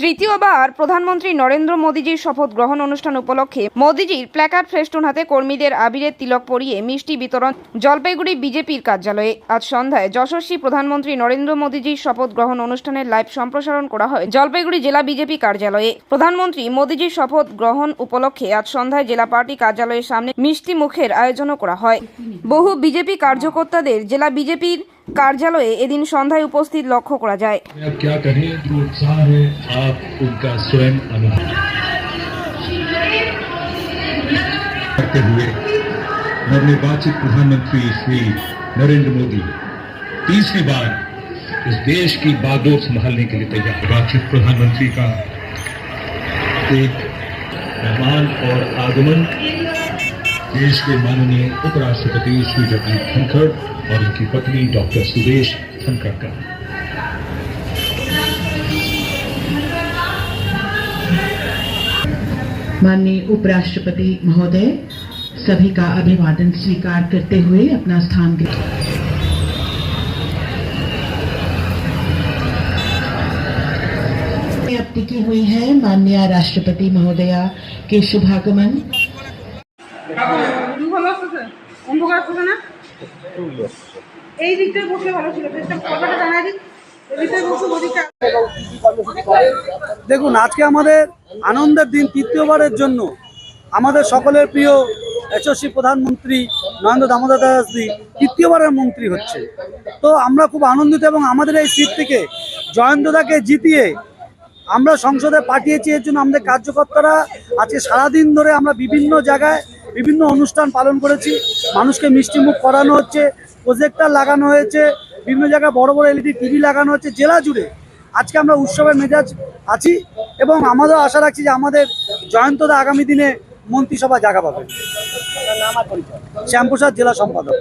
তৃতীয়বার প্রধানমন্ত্রী নরেন্দ্র মোদীজির শপথ গ্রহণ অনুষ্ঠান উপলক্ষে মোদীজির প্ল্যাকার্ড ফেস্টুন হাতে কর্মীদের আবিরের তিলক পরিয়ে মিষ্টি বিতরণ জলপাইগুড়ি বিজেপির কার্যালয়ে। আজ সন্ধ্যায় যশস্বী প্রধানমন্ত্রী নরেন্দ্র মোদীজির শপথ গ্রহণ অনুষ্ঠানের লাইভ সম্প্রসারণ করা হয় জলপাইগুড়ি জেলা বিজেপি কার্যালয়ে। প্রধানমন্ত্রী মোদীজির শপথ গ্রহণ উপলক্ষে আজ সন্ধ্যায় জেলা পার্টি কার্যালয়ের সামনে মিষ্টি মুখের আয়োজনও করা হয়। বহু বিজেপি কার্যকর্তাদের জেলা বিজেপির কার্যালয়ে এদিন সন্ধ্যায় উপস্থিত লক্ষ্য করা যায়। नवनिर्वाचित प्रधानमंत्री श्री नरेंद्र मोदी तीसरी बार इस देश की बागडोर संभालने के लिए तैयार। निर्वाचित प्रधानमंत्री का एक मेहमान और आगमन देश के माननीय उपराष्ट्रपति श्री जगदीप धनखड़ और उनकी पत्नी डॉक्टर सुदेश धनखड़ का। माननीय उपराष्ट्रपति महोदय सभी का अभिवादन स्वीकार करते हुए अपना स्थान अब टिकी हुई है माननीय राष्ट्रपति महोदया के शुभागमन। দেখুন, আজকে আমাদের আনন্দের দিন। তৃতীয়বারের জন্য আমাদের সকলের প্রিয় যশস্বী প্রধানমন্ত্রী নরেন্দ্র দামোদর দাসজি তৃতীয়বারের মন্ত্রী হচ্ছে। তো আমরা খুব আনন্দিত এবং আমাদের এই সিট থেকে জয়ন্তদাকে জিতিয়ে আমরা সংসদে পাঠিয়েছি। এর জন্য আমাদের কার্যকর্তারা আজকে সারাদিন ধরে আমরা বিভিন্ন জায়গায় বিভিন্ন অনুষ্ঠান পালন করেছি। মানুষকে মিষ্টিমুখ করানো হচ্ছে, প্রজেক্টর লাগানো হয়েছে, বিভিন্ন জায়গায় বড় বড় এলইডি টিভি লাগানো হচ্ছে। জেলা জুড়ে আজকে আমরা উৎসবের মেজাজ আছি এবং আমাদের আশা রাখছি যে আমাদের জয়ন্তদা আগামী দিনে মন্ত্রিসভা জায়গা পাবেন। শ্যামপ্রসাদ, জেলা সম্পাদক।